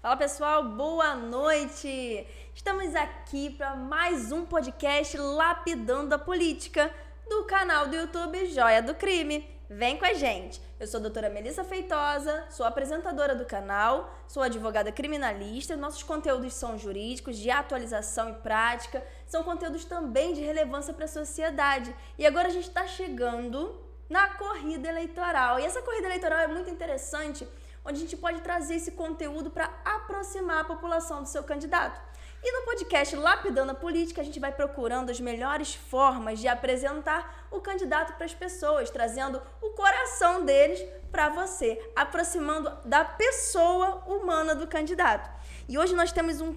Fala pessoal, boa noite! Estamos aqui para mais um podcast Lapidando a Política do canal do YouTube Joia do Crime. Vem com a gente! Eu sou a doutora Melissa Feitosa, sou apresentadora do canal, sou advogada criminalista, nossos conteúdos são jurídicos, de atualização e prática, são conteúdos também de relevância para a sociedade. E agora a gente está chegando na corrida eleitoral. E essa corrida eleitoral é muito interessante, onde a gente pode trazer esse conteúdo para aproximar a população do seu candidato. E no podcast Lapidando a Política, a gente vai procurando as melhores formas de apresentar o candidato para as pessoas, trazendo o coração deles para você, aproximando da pessoa humana do candidato. E hoje nós temos um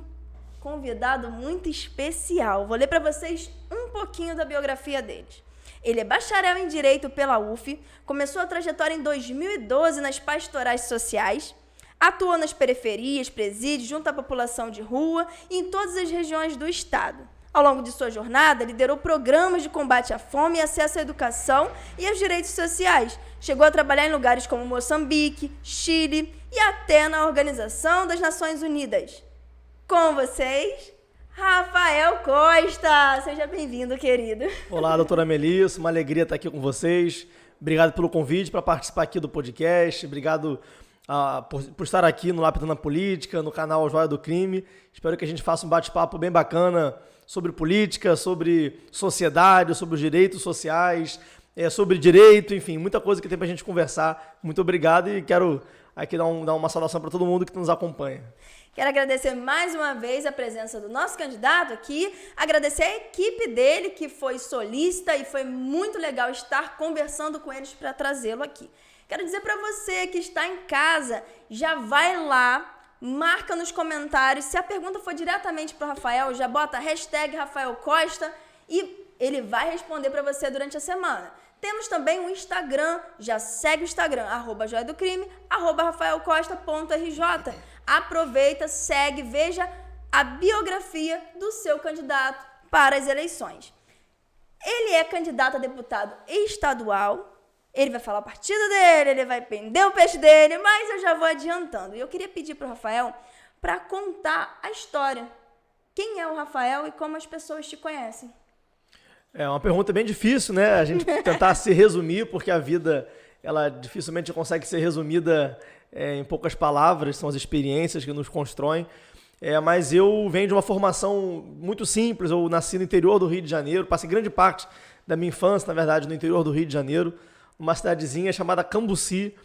convidado muito especial. Vou ler para vocês um pouquinho da biografia deles. Ele é bacharel em Direito pela UF, começou a trajetória em 2012 nas pastorais sociais, atuou nas periferias, presídios, junto à população de rua e em todas as regiões do estado. Ao longo de sua jornada, liderou programas de combate à fome e acesso à educação e aos direitos sociais. Chegou a trabalhar em lugares como Moçambique, Chile e até na Organização das Nações Unidas. Com vocês, Rafael Costa! Seja bem-vindo, querido. Olá, doutora Melissa, uma alegria estar aqui com vocês. Obrigado pelo convite para participar aqui do podcast. Obrigado por estar aqui no Lapidando a Política, no canal Joia do Crime. Espero que a gente faça um bate-papo bem bacana sobre política, sobre sociedade, sobre os direitos sociais, sobre direito, enfim, muita coisa que tem para a gente conversar. Muito obrigado e quero aqui dar uma saudação para todo mundo que nos acompanha. Quero agradecer mais uma vez a presença do nosso candidato aqui, agradecer a equipe dele, que foi solícita e foi muito legal estar conversando com eles para trazê-lo aqui. Quero dizer para você que está em casa, já vai lá, marca nos comentários, se a pergunta for diretamente para o Rafael, já bota hashtag Rafael Costa e ele vai responder para você durante a semana. Temos também o Instagram, já segue o Instagram, @joiadocrime, @rafaelcosta.rj. Aproveita, segue, veja a biografia do seu candidato para as eleições. Ele é candidato a deputado estadual, ele vai falar o partido dele, ele vai vender o peixe dele, mas eu já vou adiantando. E eu queria pedir para o Rafael para contar a história. Quem é o Rafael e como as pessoas te conhecem? É uma pergunta bem difícil, né? A gente tentar se resumir, porque a vida, ela dificilmente consegue ser resumida em poucas palavras, são as experiências que nos constroem. Mas eu venho de uma formação muito simples, eu nasci no interior do Rio de Janeiro, passei grande parte da minha infância, na verdade, no interior do Rio de Janeiro, numa cidadezinha chamada Cambuci,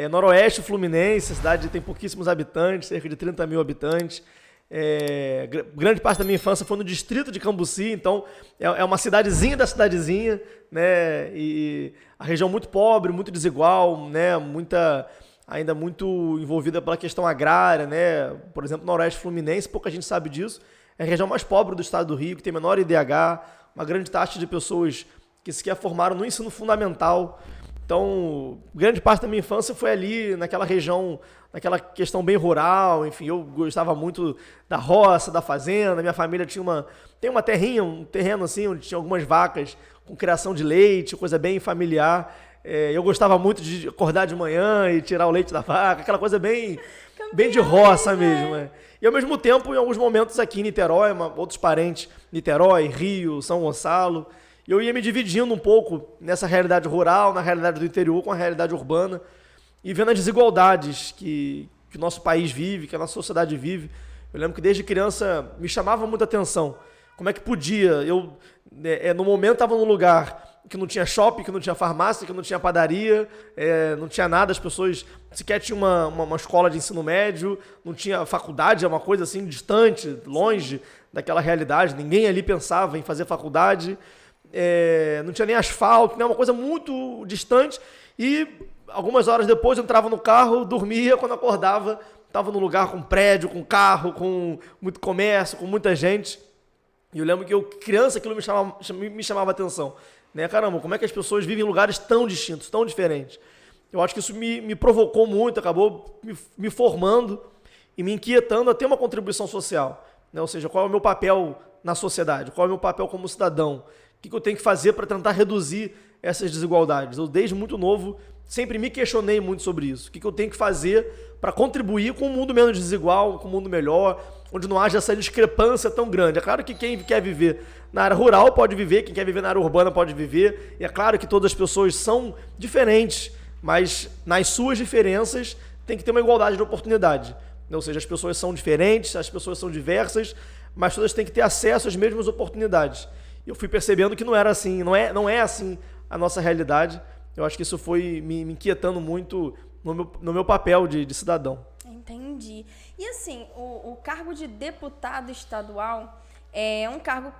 noroeste fluminense. A cidade tem pouquíssimos habitantes, cerca de 30 mil habitantes. Grande parte da minha infância foi no distrito de Cambuci, então é uma cidadezinha da cidadezinha, né? E a região muito pobre, muito desigual, né? Ainda muito envolvida pela questão agrária, né? Por exemplo, no Noroeste Fluminense, pouca gente sabe disso, é a região mais pobre do estado do Rio, que tem menor IDH, uma grande taxa de pessoas que sequer formaram no ensino fundamental. Então, grande parte da minha infância foi ali, naquela região, naquela questão bem rural, enfim, eu gostava muito da roça, da fazenda, minha família tem uma terrinha, um terreno assim, onde tinha algumas vacas com criação de leite, coisa bem familiar. Eu gostava muito de acordar de manhã e tirar o leite da vaca, aquela coisa bem de roça mesmo. Né? E ao mesmo tempo, em alguns momentos aqui em Niterói, outros parentes, Niterói, Rio, São Gonçalo, e eu ia me dividindo um pouco nessa realidade rural, na realidade do interior, com a realidade urbana, e vendo as desigualdades que o nosso país vive, que a nossa sociedade vive. Eu lembro que desde criança me chamava muita atenção. Como é que podia? Eu, no momento, estava num lugar que não tinha shopping, que não tinha farmácia, que não tinha padaria, não tinha nada, as pessoas sequer tinham uma escola de ensino médio, não tinha faculdade, é uma coisa assim distante, longe daquela realidade, ninguém ali pensava em fazer faculdade, não tinha nem asfalto, né, uma coisa muito distante, e algumas horas depois eu entrava no carro, dormia, quando acordava, estava num lugar com prédio, com carro, com muito comércio, com muita gente, e eu lembro que criança, aquilo me chamava atenção. Né? Caramba, como é que as pessoas vivem em lugares tão distintos, tão diferentes? Eu acho que isso me provocou muito, acabou me formando e me inquietando a ter uma contribuição social. Né? Ou seja, qual é o meu papel na sociedade? Qual é o meu papel como cidadão? O que eu tenho que fazer para tentar reduzir essas desigualdades. Eu, desde muito novo, sempre me questionei muito sobre isso. O que eu tenho que fazer para contribuir com um mundo menos desigual, com um mundo melhor, onde não haja essa discrepância tão grande. É claro que quem quer viver na área rural pode viver, quem quer viver na área urbana pode viver, e é claro que todas as pessoas são diferentes, mas nas suas diferenças tem que ter uma igualdade de oportunidade. Ou seja, as pessoas são diferentes, as pessoas são diversas, mas todas têm que ter acesso às mesmas oportunidades. E eu fui percebendo que não era assim, não é assim a nossa realidade. Eu acho que isso foi me inquietando muito no meu papel de cidadão. Entendi. E assim, o cargo de deputado estadual é um cargo...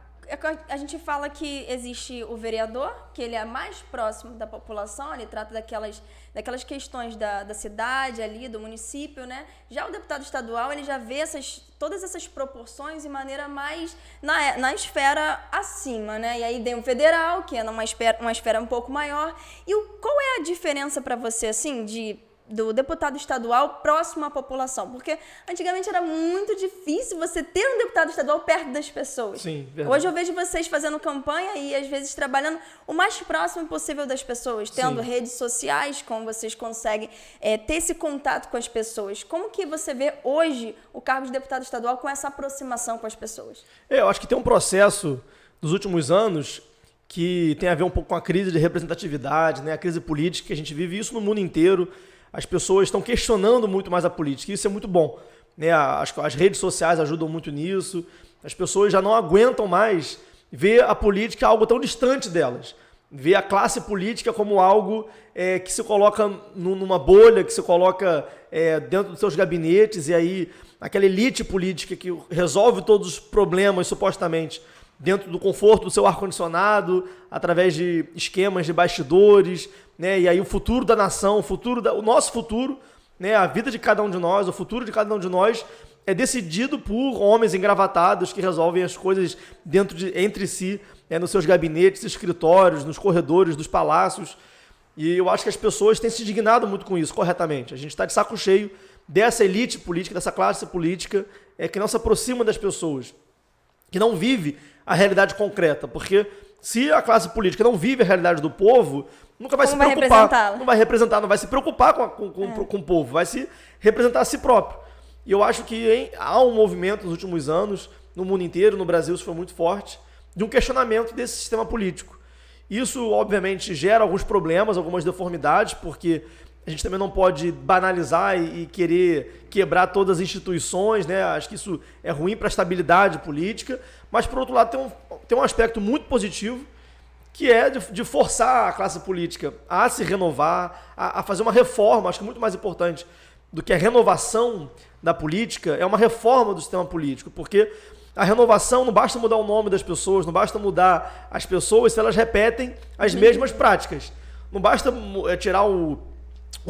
A gente fala que existe o vereador, que ele é mais próximo da população, ele trata daquelas questões da cidade ali, do município, né? Já o deputado estadual, ele já vê todas essas proporções de maneira mais na esfera acima, né? E aí tem o federal, que é uma esfera um pouco maior. E qual é a diferença para você, assim, do deputado estadual próximo à população? Porque antigamente era muito difícil você ter um deputado estadual perto das pessoas. Sim, verdade. Hoje eu vejo vocês fazendo campanha e às vezes trabalhando o mais próximo possível das pessoas, tendo Sim. redes sociais, como vocês conseguem ter esse contato com as pessoas. Como que você vê hoje o cargo de deputado estadual com essa aproximação com as pessoas? Eu acho que tem um processo nos últimos anos que tem a ver um pouco com a crise de representatividade, né? A crise política que a gente vive, isso no mundo inteiro. As pessoas estão questionando muito mais a política, e isso é muito bom, né? As redes sociais ajudam muito nisso, as pessoas já não aguentam mais ver a política algo tão distante delas, ver a classe política como algo que se coloca numa bolha, que se coloca dentro dos seus gabinetes, e aí aquela elite política que resolve todos os problemas, supostamente, dentro do conforto do seu ar-condicionado, através de esquemas de bastidores, né? E aí o futuro da nação, o nosso futuro, né? A vida de cada um de nós, o futuro de cada um de nós é decidido por homens engravatados que resolvem as coisas entre si, nos seus gabinetes, escritórios, nos corredores dos palácios. E eu acho que as pessoas têm se indignado muito com isso, corretamente. A gente está de saco cheio dessa elite política, dessa classe política que não se aproxima das pessoas, que não vive a realidade concreta, porque se a classe política não vive a realidade do povo, nunca vai se preocupar, não vai representar, não vai se preocupar com o povo, vai se representar a si próprio. E eu acho que há um movimento nos últimos anos, no mundo inteiro, no Brasil isso foi muito forte, de um questionamento desse sistema político. Isso, obviamente, gera alguns problemas, algumas deformidades, porque a gente também não pode banalizar e querer quebrar todas as instituições, né? Acho que isso é ruim para a estabilidade política, mas, por outro lado, tem um aspecto muito positivo, que é de forçar a classe política a se renovar, a fazer uma reforma. Acho que muito mais importante do que a renovação da política é uma reforma do sistema político, porque a renovação não basta mudar o nome das pessoas, não basta mudar as pessoas se elas repetem as mesmas práticas. Não basta tirar um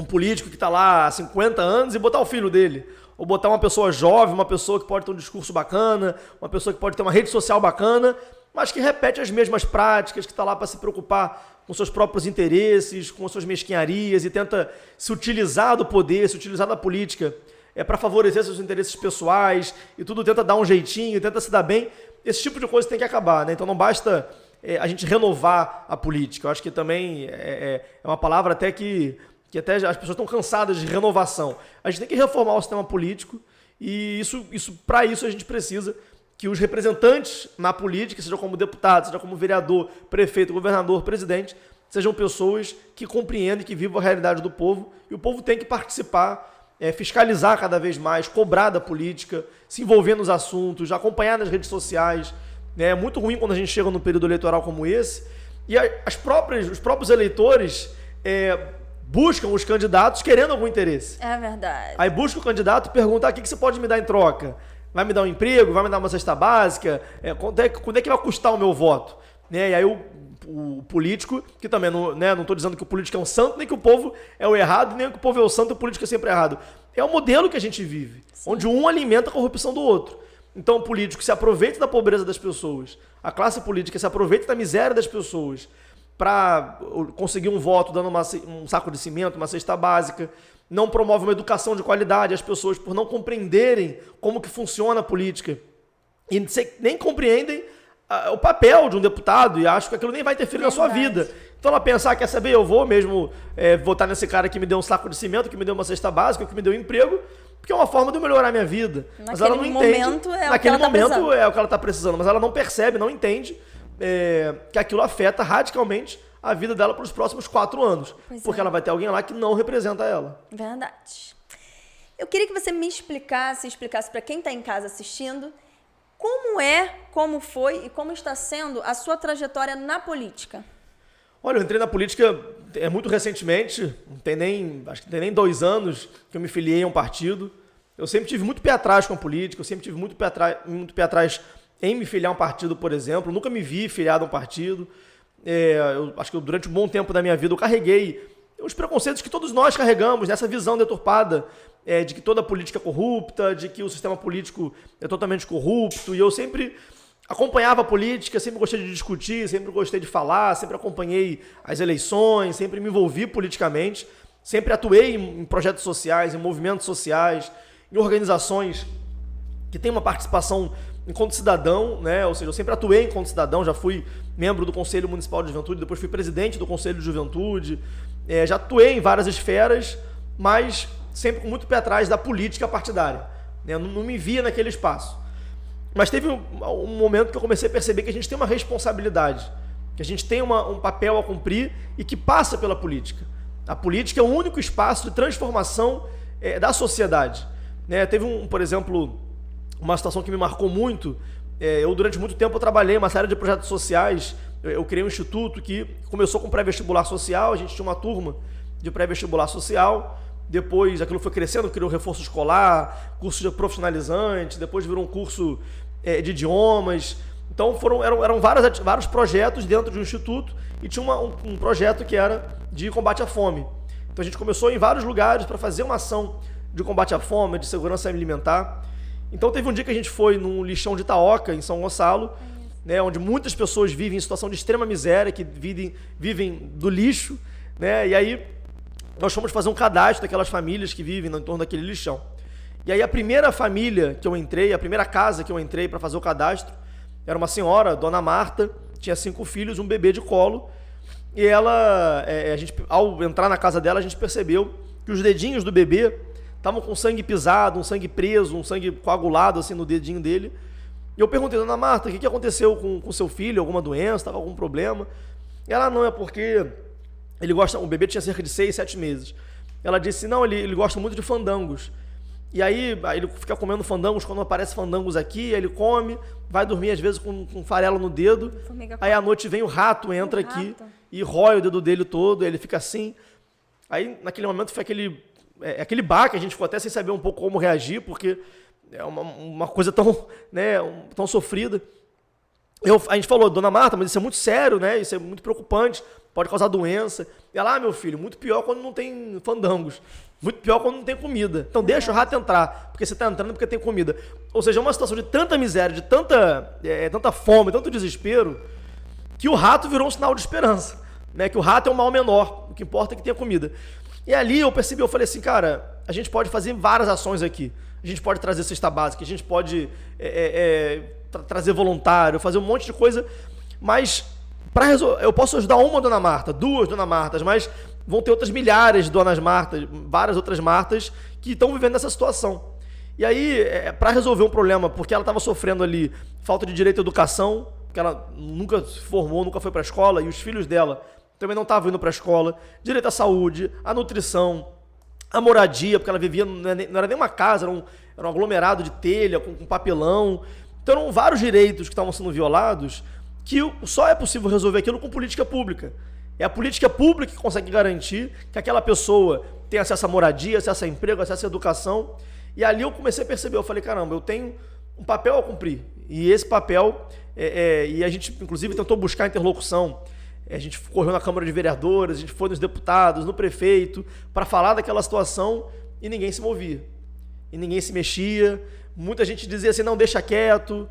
político que está lá há 50 anos e botar o filho dele. Ou botar uma pessoa jovem, uma pessoa que pode ter um discurso bacana, uma pessoa que pode ter uma rede social bacana, mas que repete as mesmas práticas, que está lá para se preocupar com seus próprios interesses, com suas mesquinharias e tenta se utilizar do poder, se utilizar da política para favorecer seus interesses pessoais e tudo tenta dar um jeitinho, tenta se dar bem. Esse tipo de coisa tem que acabar, né? Então não basta a gente renovar a política. Eu acho que também é uma palavra até que até as pessoas estão cansadas de renovação. A gente tem que reformar o sistema político e para isso a gente precisa que os representantes na política, seja como deputado, seja como vereador, prefeito, governador, presidente, sejam pessoas que compreendem, que vivam a realidade do povo, e o povo tem que participar, fiscalizar cada vez mais, cobrar da política, se envolver nos assuntos, acompanhar nas redes sociais. É muito ruim quando a gente chega num período eleitoral como esse e os próprios eleitores buscam os candidatos querendo algum interesse. É verdade. Aí busca o candidato e pergunta: o que você pode me dar em troca? Vai me dar um emprego? Vai me dar uma cesta básica? Quando é que vai custar o meu voto? E aí o político, que também não estou dizendo que o político é um santo, nem que o povo é o errado, nem que o povo é o santo e o político é sempre errado. É o modelo que a gente vive, sim, onde um alimenta a corrupção do outro. Então o político se aproveita da pobreza das pessoas, a classe política se aproveita da miséria das pessoas para conseguir um voto dando um saco de cimento, uma cesta básica, não promove uma educação de qualidade, as pessoas, por não compreenderem como que funciona a política e nem compreendem o papel de um deputado e acham que aquilo nem vai interferir na sua vida. Então ela pensa, quer saber, eu vou mesmo votar nesse cara que me deu um saco de cimento, que me deu uma cesta básica, que me deu um emprego, porque é uma forma de eu melhorar a minha vida. Mas ela não entende. Naquele momento é o que ela está precisando, mas ela não percebe, não entende que aquilo afeta radicalmente a vida dela para os próximos 4 anos. Porque ela vai ter alguém lá que não representa ela. Verdade. Eu queria que você me explicasse para quem está em casa assistindo, como foi e como está sendo a sua trajetória na política. Olha, eu entrei na política muito recentemente, acho que não tem nem 2 anos que eu me filiei a um partido. Eu sempre tive muito pé atrás com a política, eu sempre tive muito pé atrás em me filiar a um partido, por exemplo. Eu nunca me vi filiado a um partido. Eu acho que durante um bom tempo da minha vida eu carreguei os preconceitos que todos nós carregamos, nessa visão deturpada de que toda política é corrupta, de que o sistema político é totalmente corrupto. E eu sempre acompanhava a política, sempre gostei de discutir, sempre gostei de falar, sempre acompanhei as eleições, sempre me envolvi politicamente, sempre atuei em projetos sociais, em movimentos sociais, em organizações que têm uma participação enquanto cidadão, né? Ou seja, eu sempre atuei enquanto cidadão, já fui membro do Conselho Municipal de Juventude, depois fui presidente do Conselho de Juventude, já atuei em várias esferas, mas sempre com muito pé atrás da política partidária, né? Eu não me via naquele espaço. Mas teve um momento que eu comecei a perceber que a gente tem uma responsabilidade, que a gente tem um papel a cumprir e que passa pela política. A política é o único espaço de transformação da sociedade. Teve, por exemplo, uma situação que me marcou muito. Eu, durante muito tempo, eu trabalhei em uma série de projetos sociais. Eu criei um instituto que começou com pré-vestibular social, a gente tinha uma turma de pré-vestibular social. Depois aquilo foi crescendo, criou reforço escolar, curso de profissionalizante, depois virou um curso de idiomas. Então eram vários projetos dentro de um instituto e tinha um projeto que era de combate à fome. Então a gente começou em vários lugares para fazer uma ação de combate à fome, de segurança alimentar. Então teve um dia que a gente foi num lixão de Itaoca, em São Gonçalo, né, onde muitas pessoas vivem em situação de extrema miséria, que vivem do lixo, né, e aí nós fomos fazer um cadastro daquelas famílias que vivem no entorno daquele lixão. E aí a primeira família que eu entrei, a primeira casa que eu entrei para fazer o cadastro, era uma senhora, Dona Marta, tinha 5 filhos, um bebê de colo, e ela, ao entrar na casa dela, a gente percebeu que os dedinhos do bebê estavam com sangue pisado, um sangue preso, um sangue coagulado assim no dedinho dele. E eu perguntei, Dona Marta, o que aconteceu com seu filho? Alguma doença? Estava algum problema? E ela, não, é porque ele gosta, o bebê tinha cerca de 6, 7 meses. Ela disse, não, ele gosta muito de fandangos. E aí ele fica comendo fandangos, quando aparece fandangos aqui, aí ele come, vai dormir às vezes com farelo no dedo. Aí à noite vem o rato, entra aqui e rói o dedo dele todo, ele fica assim. Aí naquele momento foi aquele baque, a gente ficou até sem saber um pouco como reagir, porque é uma coisa tão, né, tão sofrida. A gente falou, Dona Marta, mas isso é muito sério, né? Isso é muito preocupante, pode causar doença. E ela, meu filho, muito pior quando não tem fandangos. Muito pior quando não tem comida. Então deixa o rato entrar, porque você está entrando porque tem comida. Ou seja, é uma situação de tanta miséria, de tanta fome, tanto desespero, que o rato virou um sinal de esperança, né? Que o rato é um mal menor, o que importa é que tenha comida. E ali eu percebi, eu falei assim, cara, a gente pode fazer várias ações aqui. A gente pode trazer cesta básica, a gente pode trazer voluntário, fazer um monte de coisa, mas eu posso ajudar uma Dona Marta, 2 Dona Martas, mas vão ter outras milhares de Donas Martas, várias outras Martas que estão vivendo nessa situação. E aí, para resolver um problema, porque ela estava sofrendo ali falta de direito à educação, porque ela nunca se formou, nunca foi para a escola, e os filhos dela também não estavam indo para a escola, direito à saúde, à nutrição, à moradia, porque ela vivia, não era nem uma casa, era um aglomerado de telha, com papelão. Então eram vários direitos que estavam sendo violados, que só é possível resolver aquilo com política pública. É a política pública que consegue garantir que aquela pessoa tenha acesso à moradia, acesso a emprego, acesso à educação. E ali eu comecei a perceber, eu falei, caramba, eu tenho um papel a cumprir. E esse papel, e a gente inclusive tentou buscar interlocução. A gente correu na Câmara de Vereadores, a gente foi nos deputados, no prefeito, para falar daquela situação e ninguém se movia. E ninguém se mexia. Muita gente dizia assim, não, deixa quieto.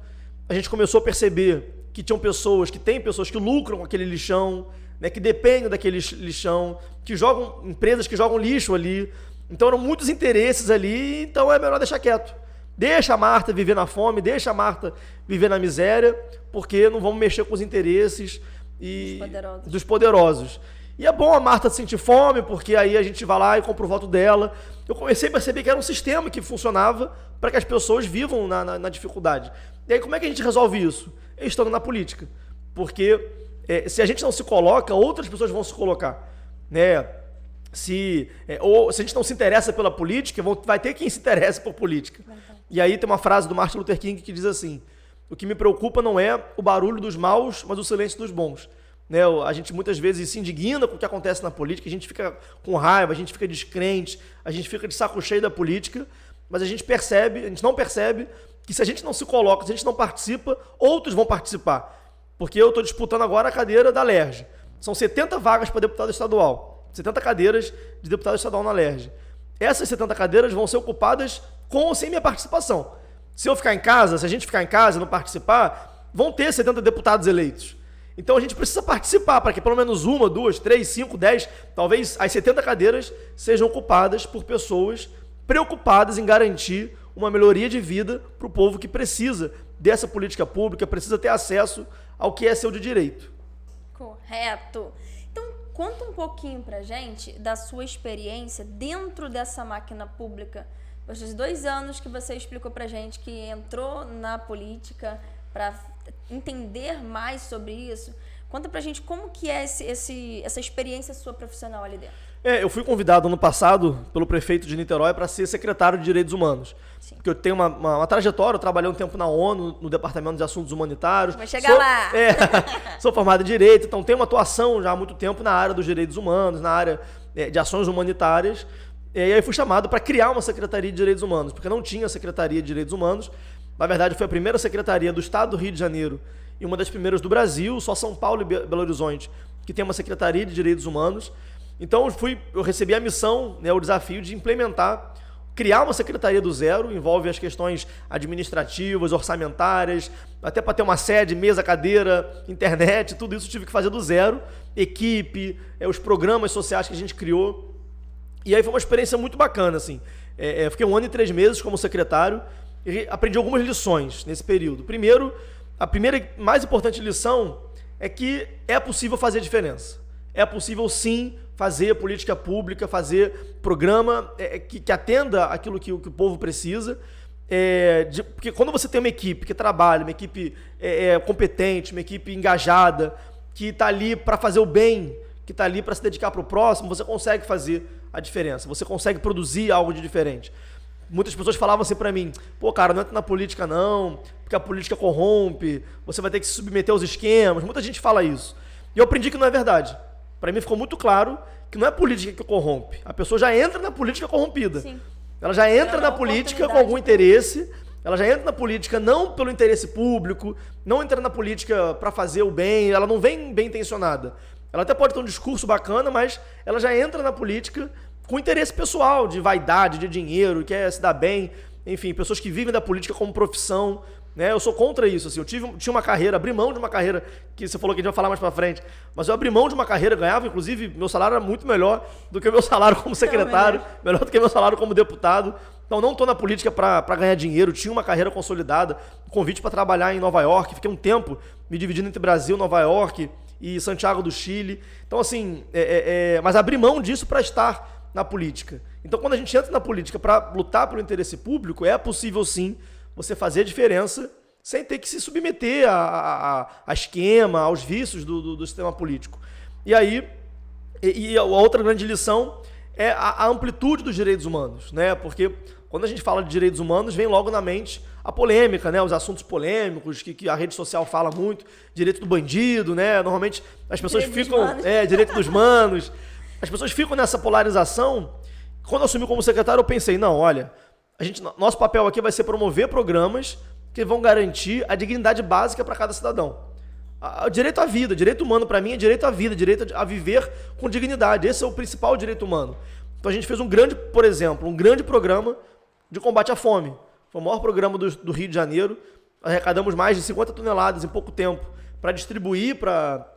A gente começou a perceber que tem pessoas que lucram com aquele lixão, né, que dependem daquele lixão, empresas que jogam lixo ali. Então eram muitos interesses ali, então é melhor deixar quieto. Deixa a Marta viver na fome, deixa a Marta viver na miséria, porque não vamos mexer com os interesses e poderosos. dos poderosos. E é bom a Marta sentir fome, porque aí a gente vai lá e compra o voto dela. Eu comecei a perceber que era um sistema que funcionava para que as pessoas vivam na dificuldade. E aí como é que a gente resolve isso? Estando na política. Porque se a gente não se coloca, outras pessoas vão se colocar. Né? Se a gente não se interessa pela política, vai ter quem se interesse por política. E aí tem uma frase do Martin Luther King que diz assim: o que me preocupa não é o barulho dos maus, mas o silêncio dos bons. Né? A gente muitas vezes se indigna com o que acontece na política, a gente fica com raiva, a gente fica descrente, a gente fica de saco cheio da política, mas a gente não percebe que se a gente não se coloca, se a gente não participa, outros vão participar. Porque eu estou disputando agora a cadeira da LERJ. São 70 vagas para deputado estadual, 70 cadeiras de deputado estadual na LERJ. Essas 70 cadeiras vão ser ocupadas com ou sem minha participação. Se eu ficar em casa, se a gente ficar em casa e não participar, vão ter 70 deputados eleitos. Então a gente precisa participar para que pelo menos 1, 2, 3, 5, 10, talvez as 70 cadeiras sejam ocupadas por pessoas preocupadas em garantir uma melhoria de vida para o povo que precisa dessa política pública, precisa ter acesso ao que é seu de direito. Correto. Então, conta um pouquinho pra gente da sua experiência dentro dessa máquina pública. Esses 2 anos que você explicou pra gente que entrou na política para entender mais sobre isso. Conta pra gente como que é essa experiência sua profissional ali dentro. Eu fui convidado ano passado pelo prefeito de Niterói para ser secretário de Direitos Humanos. Sim. Porque eu tenho uma trajetória, eu trabalhei um tempo na ONU, no Departamento de Assuntos Humanitários. Vai chegar lá! Sou formado em Direito, então tenho uma atuação já há muito tempo na área dos direitos humanos, na área de ações humanitárias. E aí fui chamado para criar uma Secretaria de Direitos Humanos, porque não tinha Secretaria de Direitos Humanos. Na verdade, foi a primeira secretaria do Estado do Rio de Janeiro e uma das primeiras do Brasil, só São Paulo e Belo Horizonte, que tem uma Secretaria de Direitos Humanos. Então, eu recebi a missão, o desafio de implementar, criar uma secretaria do zero, envolve as questões administrativas, orçamentárias, até para ter uma sede, mesa, cadeira, internet, tudo isso eu tive que fazer do zero, equipe, os programas sociais que a gente criou. E aí foi uma experiência muito bacana, assim. Fiquei 1 ano e 3 meses como secretário e aprendi algumas lições nesse período. Primeiro, a primeira e mais importante lição é que é possível fazer diferença. É possível, sim, fazer política pública, fazer programa que atenda aquilo que o povo precisa. Porque quando você tem uma equipe que trabalha, uma equipe competente, uma equipe engajada, que está ali para fazer o bem, que está ali para se dedicar para o próximo, você consegue fazer a diferença, você consegue produzir algo de diferente. Muitas pessoas falavam assim para mim: pô, cara, não entra na política não, porque a política corrompe, você vai ter que se submeter aos esquemas. Muita gente fala isso. E eu aprendi que não é verdade. Para mim ficou muito claro que não é política que corrompe. A pessoa já entra na política corrompida. Sim. Ela já entra na política com algum interesse, ela já entra na política não pelo interesse público, não entra na política para fazer o bem, ela não vem bem intencionada. Ela até pode ter um discurso bacana, mas ela já entra na política com interesse pessoal, de vaidade, de dinheiro, quer se dar bem. Enfim, pessoas que vivem da política como profissão. Né? Eu sou contra isso, assim. Eu tinha uma carreira, abri mão de uma carreira, que você falou que a gente vai falar mais pra frente, mas eu abri mão de uma carreira, ganhava, inclusive, meu salário era muito melhor do que o meu salário como secretário, melhor do que o meu salário como deputado. Então não estou na política para ganhar dinheiro, tinha uma carreira consolidada, convite para trabalhar em Nova York, fiquei um tempo me dividindo entre Brasil, Nova York e Santiago do Chile. Então assim, mas abri mão disso para estar na política. Então quando a gente entra na política para lutar pelo interesse público, é possível sim você fazer a diferença sem ter que se submeter a esquema, aos vícios do sistema político. E aí, a outra grande lição é a amplitude dos direitos humanos, né? Porque quando a gente fala de direitos humanos, vem logo na mente a polêmica, né? Os assuntos polêmicos que a rede social fala muito, direito do bandido, né? Normalmente as pessoas ficam... direito dos manos. As pessoas ficam nessa polarização. Quando eu assumi como secretário, eu pensei, não, olha... Nosso papel aqui vai ser promover programas que vão garantir a dignidade básica para cada cidadão. O direito à vida, direito humano para mim é direito à vida, direito a viver com dignidade. Esse é o principal direito humano. Então a gente fez um grande programa de combate à fome. Foi o maior programa do Rio de Janeiro. Arrecadamos mais de 50 toneladas em pouco tempo para distribuir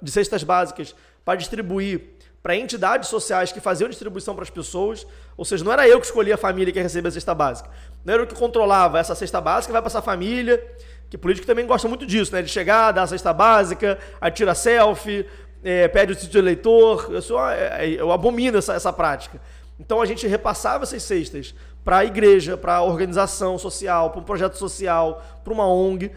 de cestas básicas, para distribuir para entidades sociais que faziam distribuição para as pessoas, ou seja, não era eu que escolhia a família que ia receber a cesta básica, não era eu que controlava essa cesta básica, vai para essa família, que político também gosta muito disso, né? De chegar, dar a cesta básica, aí tira selfie, pede o título de eleitor, eu abomino essa prática. Então a gente repassava essas cestas para a igreja, para a organização social, para um projeto social, para uma ONG,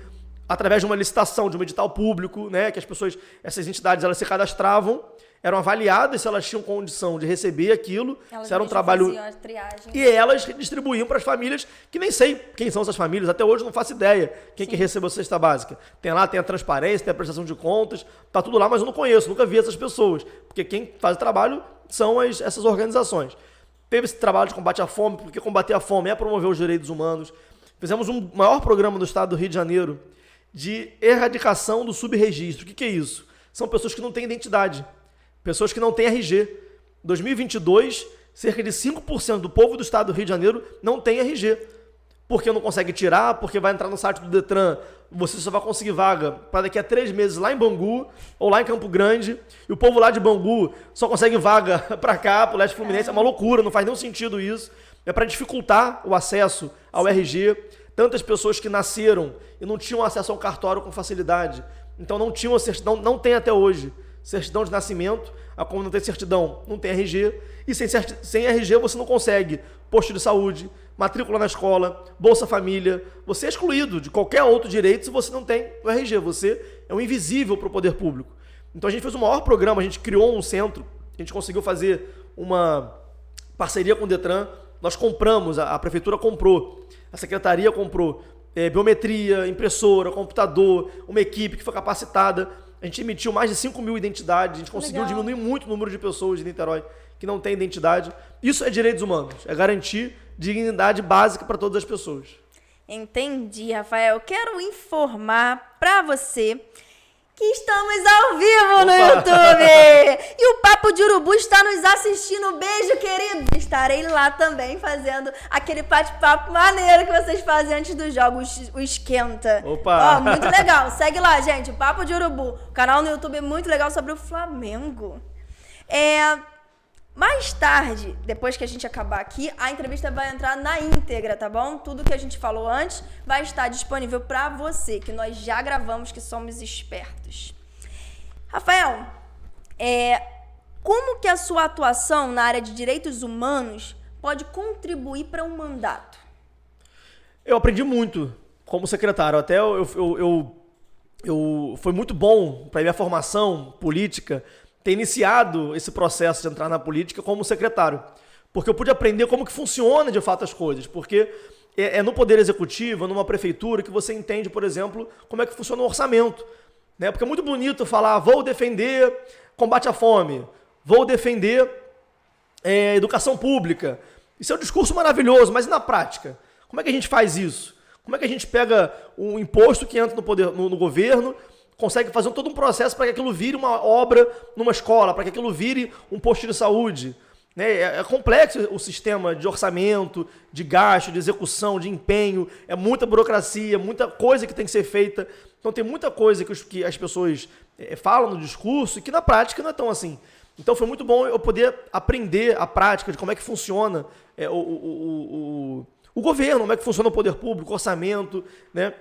através de uma licitação, de um edital público, né? Que as pessoas, essas entidades, elas se cadastravam, eram avaliadas se elas tinham condição de receber aquilo, se era um trabalho... faziam a triagem. E elas distribuíam para as famílias, que nem sei quem são essas famílias, até hoje não faço ideia quem que recebeu a cesta básica. Tem lá, tem a transparência, tem a prestação de contas, tá tudo lá, mas eu não conheço, nunca vi essas pessoas, porque quem faz o trabalho são essas organizações. Teve esse trabalho de combate à fome, porque combater a fome é promover os direitos humanos. Fizemos um maior programa do estado do Rio de Janeiro de erradicação do subregistro. O que é isso? São pessoas que não têm identidade. Pessoas que não têm RG. Em 2022, cerca de 5% do povo do estado do Rio de Janeiro não tem RG. Porque não consegue tirar, porque vai entrar no site do Detran, você só vai conseguir vaga para daqui a 3 meses lá em Bangu ou lá em Campo Grande. E o povo lá de Bangu só consegue vaga para cá, para o Leste Fluminense. É uma loucura, não faz nenhum sentido isso. É para dificultar o acesso ao RG. Tantas pessoas que nasceram e não tinham acesso ao cartório com facilidade. Então não tinham a certidão, não tem até hoje certidão de nascimento, como não tem certidão, não tem RG, e sem RG você não consegue posto de saúde, matrícula na escola, Bolsa Família, você é excluído de qualquer outro direito se você não tem o RG, você é um invisível para o poder público. Então a gente fez o maior programa, a gente criou um centro, a gente conseguiu fazer uma parceria com o Detran, nós compramos, a prefeitura comprou, a secretaria comprou biometria, impressora, computador, uma equipe que foi capacitada. A gente emitiu mais de 5 mil identidades, a gente conseguiu diminuir muito o número de pessoas de Niterói que não têm identidade. Isso é direitos humanos, é garantir dignidade básica para todas as pessoas. Entendi, Rafael. Quero informar para você que estamos ao vivo no YouTube. E o Papo de Urubu está nos assistindo. Beijo, querido. Estarei lá também fazendo aquele bate-papo maneiro que vocês fazem antes dos jogos, o esquenta. Opa! Ó, muito legal. Segue lá, gente. O Papo de Urubu. O canal no YouTube é muito legal sobre o Flamengo. Mais tarde, depois que a gente acabar aqui, a entrevista vai entrar na íntegra, tá bom? Tudo que a gente falou antes vai estar disponível para você, que nós já gravamos, que somos espertos. Rafael, como que a sua atuação na área de direitos humanos pode contribuir para um mandato? Eu aprendi muito como secretário. Até foi muito bom para minha formação política ter iniciado esse processo de entrar na política como secretário. Porque eu pude aprender como que funciona de fato as coisas. Porque é no Poder Executivo, numa prefeitura, que você entende, por exemplo, como é que funciona o orçamento. Né? Porque é muito bonito falar, vou defender combate à fome, vou defender educação pública. Isso é um discurso maravilhoso, mas e na prática? Como é que a gente faz isso? Como é que a gente pega um imposto que entra no governo, consegue fazer todo um processo para que aquilo vire uma obra numa escola, para que aquilo vire um posto de saúde? Né? É complexo o sistema de orçamento, de gasto, de execução, de empenho, é muita burocracia, muita coisa que tem que ser feita. Então tem muita coisa que as pessoas falam no discurso e que na prática não é tão assim. Então foi muito bom eu poder aprender a prática de como é que funciona o governo, como é que funciona o poder público, orçamento, né?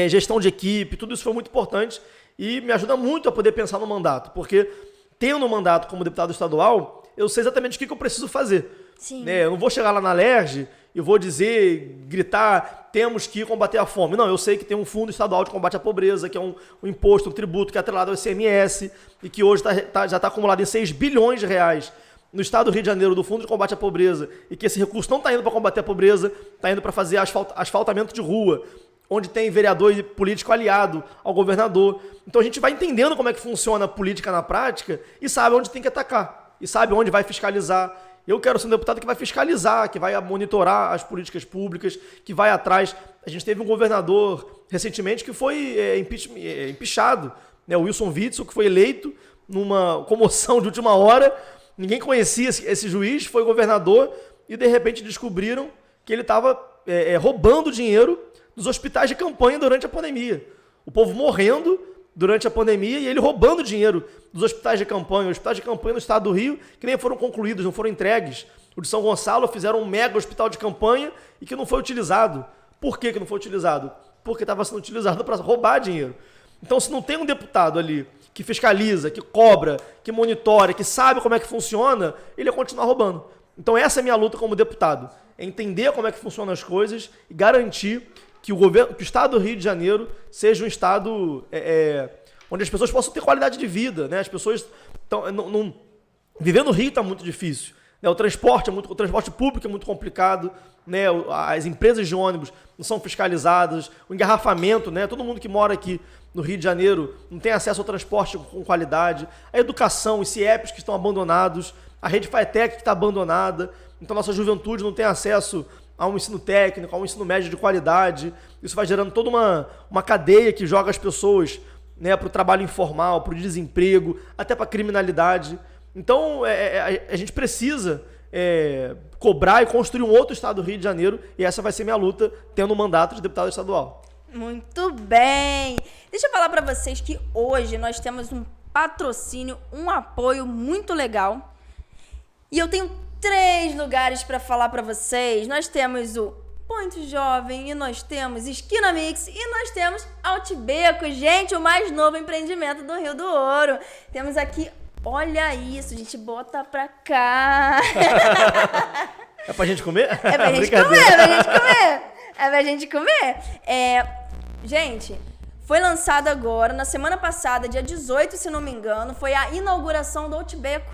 Gestão de equipe, tudo isso foi muito importante e me ajuda muito a poder pensar no mandato, porque tendo um mandato como deputado estadual, eu sei exatamente o que eu preciso fazer. Sim. Né? Eu não vou chegar lá na LERJ e vou gritar, temos que combater a fome. Não, eu sei que tem um fundo estadual de combate à pobreza, que é um imposto, um tributo que é atrelado ao ICMS e que hoje já está acumulado em 6 bilhões de reais no estado do Rio de Janeiro, do Fundo de Combate à Pobreza, e que esse recurso não está indo para combater a pobreza, está indo para fazer asfaltamento de rua, onde tem vereador e político aliado ao governador. Então a gente vai entendendo como é que funciona a política na prática e sabe onde tem que atacar, e sabe onde vai fiscalizar. Eu quero ser um deputado que vai fiscalizar, que vai monitorar as políticas públicas, que vai atrás. A gente teve um governador recentemente que foi empichado, né? O Wilson Witzel, que foi eleito numa comoção de última hora. Ninguém conhecia esse juiz, foi governador e de repente descobriram que ele estava roubando dinheiro dos hospitais de campanha durante a pandemia. O povo morrendo durante a pandemia e ele roubando dinheiro dos hospitais de campanha. Os hospitais de campanha no estado do Rio que nem foram concluídos, não foram entregues. O de São Gonçalo fizeram um mega hospital de campanha e que não foi utilizado. Por que não foi utilizado? Porque estava sendo utilizado para roubar dinheiro. Então, se não tem um deputado ali que fiscaliza, que cobra, que monitora, que sabe como é que funciona, ele ia continuar roubando. Então, essa é a minha luta como deputado. É entender como é que funcionam as coisas e garantir que o governo, que o estado do Rio de Janeiro seja um estado onde as pessoas possam ter qualidade de vida, né? As pessoas viver no Rio está muito difícil, né? O transporte público é muito complicado, né? As empresas de ônibus não são fiscalizadas, o engarrafamento, né? Todo mundo que mora aqui no Rio de Janeiro não tem acesso ao transporte com qualidade, a educação, os CIEPs que estão abandonados, a rede FATEC que está abandonada, então nossa juventude não tem acesso a um ensino técnico, a um ensino médio de qualidade. Isso vai gerando toda uma cadeia que joga as pessoas, né, para o trabalho informal, para o desemprego, até para a criminalidade. Então, a gente precisa cobrar e construir um outro estado do Rio de Janeiro, e essa vai ser minha luta, tendo um mandato de deputado estadual. Muito bem! Deixa eu falar para vocês que hoje nós temos um patrocínio, um apoio muito legal. E eu tenho 3 lugares para falar para vocês. Nós temos o Point Jovem, e nós temos Esquina Mix, e nós temos Altibeco, gente, o mais novo empreendimento do Rio do Ouro. Temos aqui, olha isso, gente, bota pra cá. É pra gente comer? É pra gente comer, é pra gente comer. É pra gente comer. Gente, foi lançado agora, na semana passada, dia 18, se não me engano, foi a inauguração do Altibeco.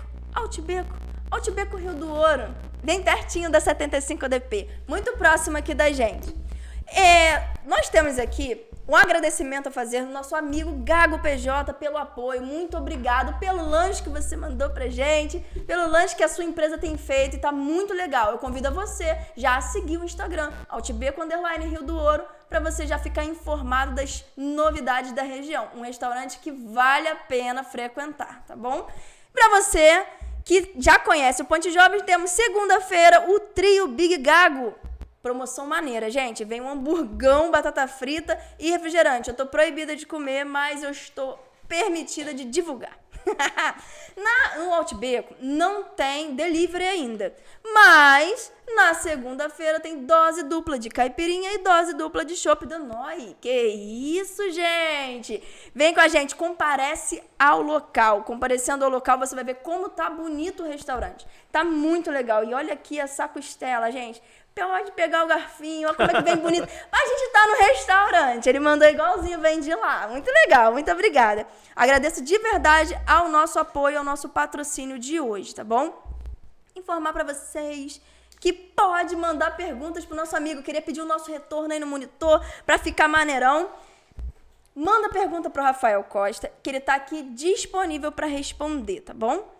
Altibeco Rio do Ouro, bem pertinho da 75DP, muito próximo aqui da gente. Nós temos aqui um agradecimento a fazer no nosso amigo Gago PJ pelo apoio. Muito obrigado pelo lanche que você mandou pra gente, pelo lanche que a sua empresa tem feito, e tá muito legal. Eu convido a você já a seguir o Instagram, Altibeco_Rio do Ouro, para você já ficar informado das novidades da região. Um restaurante que vale a pena frequentar, tá bom? Para você que já conhece o Ponte Jovem, temos segunda-feira o Trio Big Gago. Promoção maneira, gente. Vem um hamburgão, batata frita e refrigerante. Eu tô proibida de comer, mas eu estou permitida de divulgar. No Altibeco não tem delivery ainda, mas na segunda-feira tem dose dupla de caipirinha e dose dupla de chopp da Noi. Que isso, gente! Vem com a gente, comparece ao local. Comparecendo ao local, você vai ver como tá bonito o restaurante. Tá muito legal. E olha aqui essa costela, gente. Pode pegar o garfinho, olha como é que vem bonito. Mas a gente tá no restaurante, ele mandou igualzinho, vem de lá. Muito legal, muito obrigada. Agradeço de verdade ao nosso apoio, ao nosso patrocínio de hoje, tá bom? Informar pra vocês que pode mandar perguntas pro nosso amigo. Queria pedir o nosso retorno aí no monitor pra ficar maneirão. Manda pergunta pro Rafael Costa, que ele tá aqui disponível pra responder, tá bom?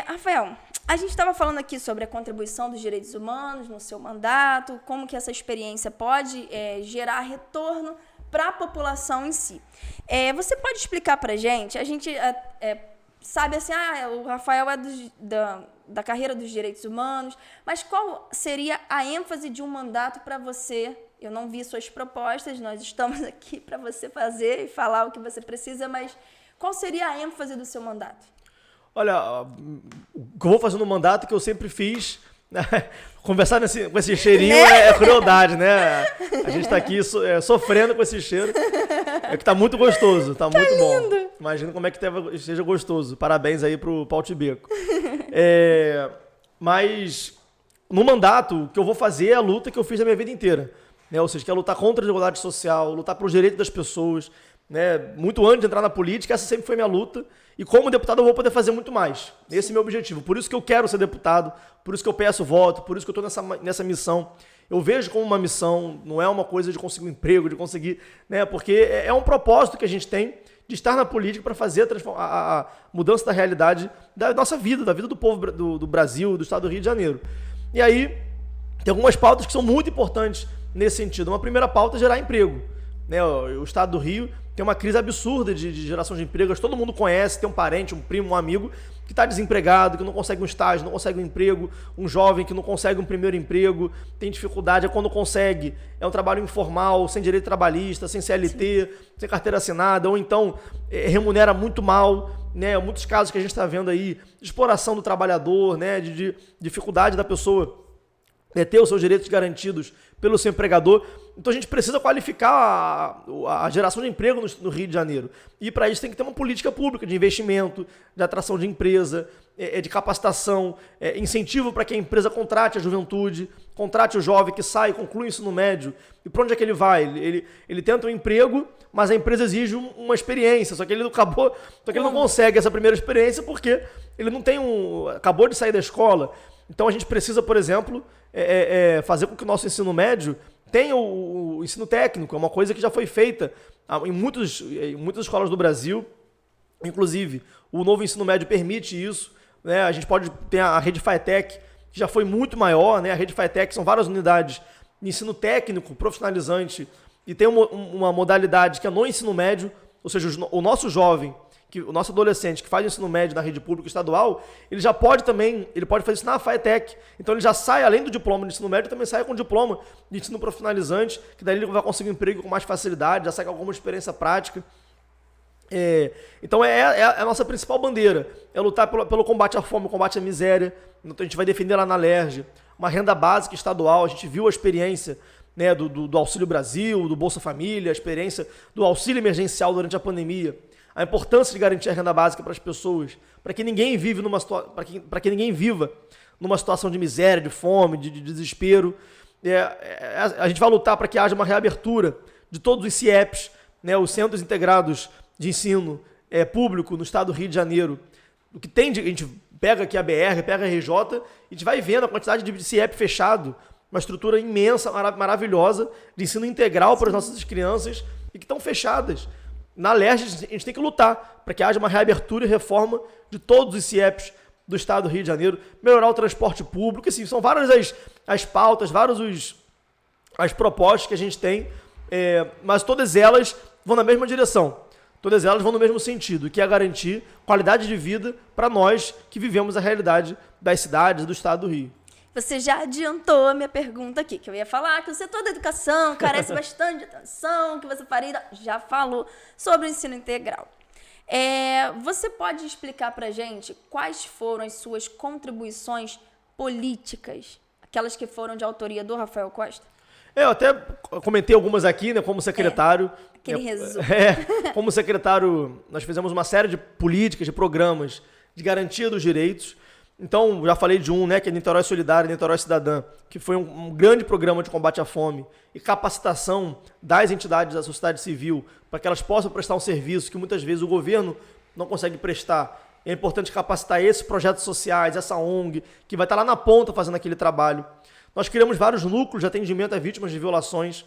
Rafael, a gente estava falando aqui sobre a contribuição dos direitos humanos no seu mandato, como que essa experiência pode gerar retorno para a população em si. Você pode explicar para a gente sabe assim, o Rafael é da carreira dos direitos humanos, mas qual seria a ênfase de um mandato para você? Eu não vi suas propostas, nós estamos aqui para você fazer e falar o que você precisa, mas qual seria a ênfase do seu mandato? Olha, o que eu vou fazer no mandato que eu sempre fiz, né? Conversar com esse cheirinho é crueldade, né? A gente tá aqui sofrendo com esse cheiro. É que tá muito gostoso, tá muito lindo. Bom. Imagina como é que esteja gostoso. Parabéns aí pro Altibeco. Mas no mandato, o que eu vou fazer é a luta que eu fiz a minha vida inteira. Né? Ou seja, que é lutar contra a desigualdade social, lutar pelos direitos das pessoas. Né? Muito antes de entrar na política, essa sempre foi minha luta. E como deputado eu vou poder fazer muito mais. Esse é o meu objetivo. Por isso que eu quero ser deputado, por isso que eu peço voto, por isso que eu estou nessa missão. Eu vejo como uma missão, não é uma coisa de conseguir um emprego, de conseguir... Né? Porque é um propósito que a gente tem de estar na política para fazer a mudança da realidade da nossa vida, da vida do povo do Brasil, do estado do Rio de Janeiro. E aí, tem algumas pautas que são muito importantes nesse sentido. Uma primeira pauta é gerar emprego. né? O estado do Rio tem uma crise absurda de geração de empregos. Todo mundo conhece, tem um parente, um primo, um amigo que está desempregado, que não consegue um estágio, não consegue um emprego, um jovem que não consegue um primeiro emprego, tem dificuldade, quando consegue, é um trabalho informal, sem direito trabalhista, sem CLT, sem carteira assinada, ou então remunera muito mal, né? Muitos casos que a gente está vendo aí, de exploração do trabalhador, né? De dificuldade da pessoa ter os seus direitos garantidos pelo seu empregador. Então a gente precisa qualificar a geração de emprego no Rio de Janeiro. E para isso tem que ter uma política pública de investimento, de atração de empresa, de capacitação, incentivo para que a empresa contrate a juventude, contrate o jovem que sai, conclui o ensino médio. E para onde é que ele vai? Ele tenta um emprego, mas a empresa exige uma experiência, só que ele não consegue essa primeira experiência porque ele não tem acabou de sair da escola. Então a gente precisa, por exemplo, fazer com que o nosso ensino médio tenha o ensino técnico. É uma coisa que já foi feita em muitas escolas do Brasil. Inclusive, o novo ensino médio permite isso, né? A gente pode ter a rede FATEC, que já foi muito maior, né? A rede FATEC são várias unidades de ensino técnico, profissionalizante, e tem uma modalidade que é no ensino médio, ou seja, o nosso jovem, o nosso adolescente que faz o ensino médio na rede pública estadual, ele já pode também, ele pode fazer isso na FATEC. Então ele já sai, além do diploma de ensino médio, também sai com diploma de ensino profissionalizante, que daí ele vai conseguir um emprego com mais facilidade, já sai com alguma experiência prática. Então é a nossa principal bandeira, é lutar pelo combate à fome, combate à miséria. Então a gente vai defender lá na LERJ uma renda básica estadual. A gente viu a experiência, né, do Auxílio Brasil, do Bolsa Família, a experiência do auxílio emergencial durante a pandemia. A importância de garantir a renda básica para as pessoas, para que ninguém viva numa situação de miséria, de fome, de desespero. A gente vai lutar para que haja uma reabertura de todos os CIEPs, né, os Centros Integrados de Ensino Público no estado do Rio de Janeiro. O que tem a gente pega aqui a BR, pega a RJ, e a gente vai vendo a quantidade de CIEP fechado, uma estrutura imensa, maravilhosa, de ensino integral para as nossas crianças, e que estão fechadas. Na LERJ, a gente tem que lutar para que haja uma reabertura e reforma de todos os CIEPs do estado do Rio de Janeiro, melhorar o transporte público. Assim, são várias as pautas, as propostas que a gente tem, mas todas elas vão na mesma direção. Todas elas vão no mesmo sentido, que é garantir qualidade de vida para nós que vivemos a realidade das cidades do estado do Rio. Você já adiantou a minha pergunta aqui, que eu ia falar que o setor da educação carece bastante de atenção, que você já falou sobre o ensino integral. Você pode explicar para a gente quais foram as suas contribuições políticas, aquelas que foram de autoria do Rafael Costa? Eu até comentei algumas aqui, né, como secretário. Aquele resumo. Como secretário, nós fizemos uma série de políticas, de programas de garantia dos direitos. Então, já falei de né, que é Niterói Solidário, Niterói Cidadã, que foi um grande programa de combate à fome e capacitação das entidades da sociedade civil para que elas possam prestar um serviço que muitas vezes o governo não consegue prestar. É importante capacitar esses projetos sociais, essa ONG, que vai estar lá na ponta fazendo aquele trabalho. Nós criamos vários núcleos de atendimento a vítimas de violações.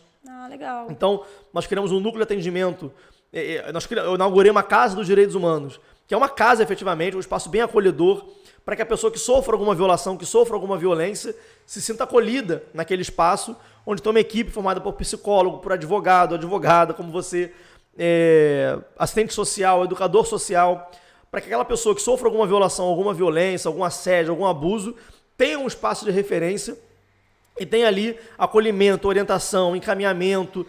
Legal. Então, nós criamos um núcleo de atendimento. Eu inaugurei uma Casa dos Direitos Humanos, que é uma casa, efetivamente, um espaço bem acolhedor, para que a pessoa que sofra alguma violação, que sofra alguma violência, se sinta acolhida naquele espaço, onde tem uma equipe formada por psicólogo, por advogado, advogada, como você, assistente social, educador social, para que aquela pessoa que sofra alguma violação, alguma violência, algum assédio, algum abuso, tenha um espaço de referência e tenha ali acolhimento, orientação, encaminhamento,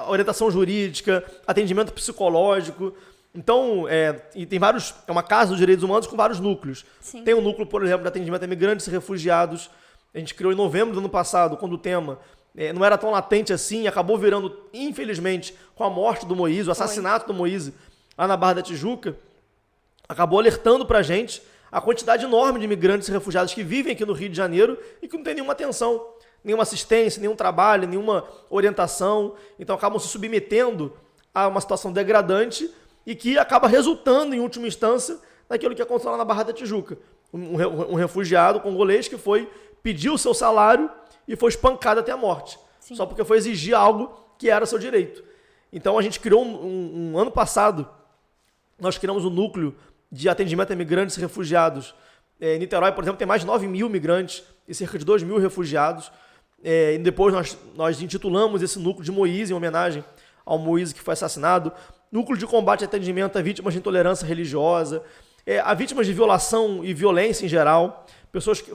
orientação jurídica, atendimento psicológico. Então, e tem vários, é uma Casa dos Direitos Humanos com vários núcleos. Sim. Tem um núcleo, por exemplo, de atendimento a imigrantes e refugiados. A gente criou em novembro do ano passado, quando o tema não era tão latente assim, acabou virando, infelizmente, com a morte do Moise, o assassinato do Moise, lá na Barra da Tijuca, acabou alertando pra gente a quantidade enorme de imigrantes e refugiados que vivem aqui no Rio de Janeiro e que não tem nenhuma atenção, nenhuma assistência, nenhum trabalho, nenhuma orientação. Então acabam se submetendo a uma situação degradante e que acaba resultando, em última instância, naquilo que aconteceu lá na Barra da Tijuca. Um refugiado congolês que foi pedir o seu salário e foi espancado até a morte. Sim. Só porque foi exigir algo que era seu direito. Então a gente criou, ano passado, nós criamos um núcleo de atendimento a imigrantes e refugiados. Em Niterói, por exemplo, tem mais de 9 mil imigrantes e cerca de 2 mil refugiados. E depois nós intitulamos esse núcleo de Moise, em homenagem Almoize, que foi assassinado. Núcleo de combate e atendimento a vítimas de intolerância religiosa, a vítimas de violação e violência em geral,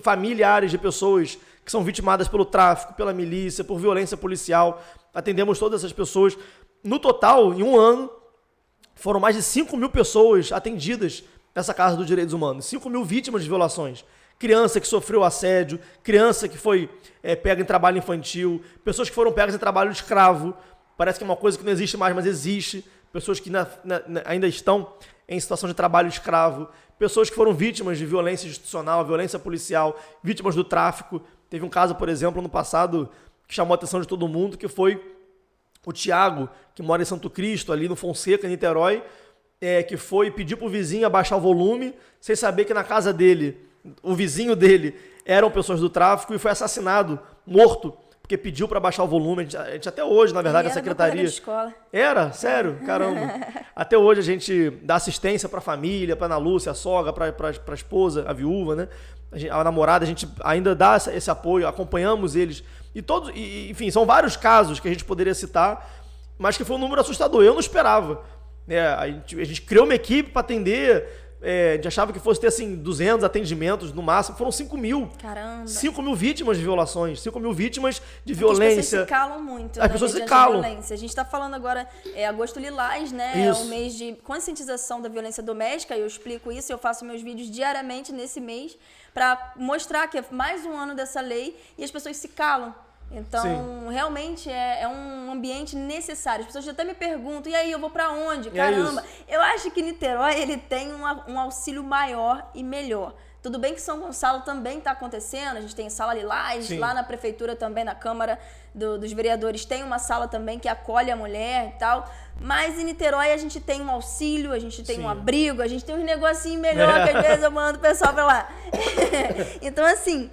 familiares de pessoas que são vitimadas pelo tráfico, pela milícia, por violência policial. Atendemos todas essas pessoas. No total, em um ano, foram mais de 5 mil pessoas atendidas nessa Casa dos Direitos Humanos. 5 mil vítimas de violações. Criança que sofreu assédio, criança que foi pega em trabalho infantil, pessoas que foram pegas em trabalho escravo. Parece que é uma coisa que não existe mais, mas existe. Pessoas que ainda estão em situação de trabalho escravo. Pessoas que foram vítimas de violência institucional, violência policial, vítimas do tráfico. Teve um caso, por exemplo, no passado, que chamou a atenção de todo mundo, que foi o Tiago, que mora em Santo Cristo, ali no Fonseca, em Niterói, que foi pedir para o vizinho abaixar o volume, sem saber que na casa dele, o vizinho dele, eram pessoas do tráfico, e foi assassinado, morto, porque pediu para baixar o volume. A gente até hoje, na verdade, na secretaria... Era? Sério? Caramba. Até hoje a gente dá assistência para a família, para a Ana Lúcia, a sogra, para a esposa, a viúva, né? A namorada, a gente ainda dá esse apoio, acompanhamos eles. Enfim, são vários casos que a gente poderia citar, mas que foi um número assustador. Eu não esperava. A gente criou uma equipe para atender... a gente achava que fosse ter assim 200 atendimentos no máximo, foram 5 mil. Caramba. 5 mil vítimas de violações, 5 mil vítimas de violência. As pessoas se calam muito. As pessoas se calam. A gente está falando agora, Agosto Lilás, né? Isso. É o mês de conscientização da violência doméstica. Eu explico isso, eu faço meus vídeos diariamente nesse mês para mostrar que é mais um ano dessa lei e as pessoas se calam. Então, Sim. realmente é um ambiente necessário. As pessoas até me perguntam, e aí, eu vou pra onde? Caramba! Eu acho que Niterói, ele tem um auxílio maior e melhor. Tudo bem que São Gonçalo também está acontecendo, a gente tem sala Lilás, Sim. lá na prefeitura também, na Câmara dos Vereadores, tem uma sala também que acolhe a mulher e tal. Mas em Niterói a gente tem um auxílio, a gente tem Sim. um abrigo, a gente tem uns negocinhos melhor que às vezes eu mando o pessoal pra lá. Então, assim...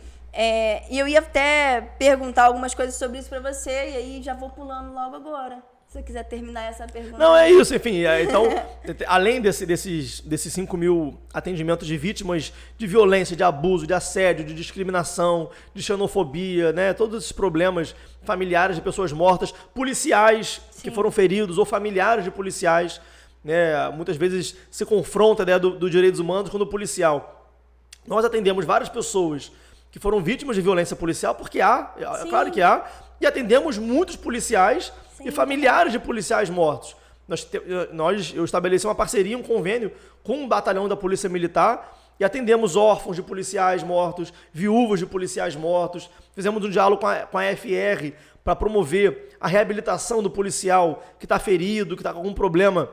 E eu ia até perguntar algumas coisas sobre isso pra você, e aí já vou pulando logo agora. Se você quiser terminar essa pergunta. Não, é isso, enfim. Então, além desses 5 mil atendimentos de vítimas de violência, de abuso, de assédio, de discriminação, de xenofobia, né? Todos esses problemas familiares de pessoas mortas, policiais Sim. que foram feridos ou familiares de policiais, né? Muitas vezes se confronta a ideia dos direitos humanos com o policial. Nós atendemos várias pessoas que foram vítimas de violência policial, porque é claro que há, e atendemos muitos policiais Sim. e familiares de policiais mortos. Eu estabeleci uma parceria, um convênio com um batalhão da Polícia Militar e atendemos órfãos de policiais mortos, viúvas de policiais mortos, fizemos um diálogo com a FR para promover a reabilitação do policial que está ferido, que está com algum problema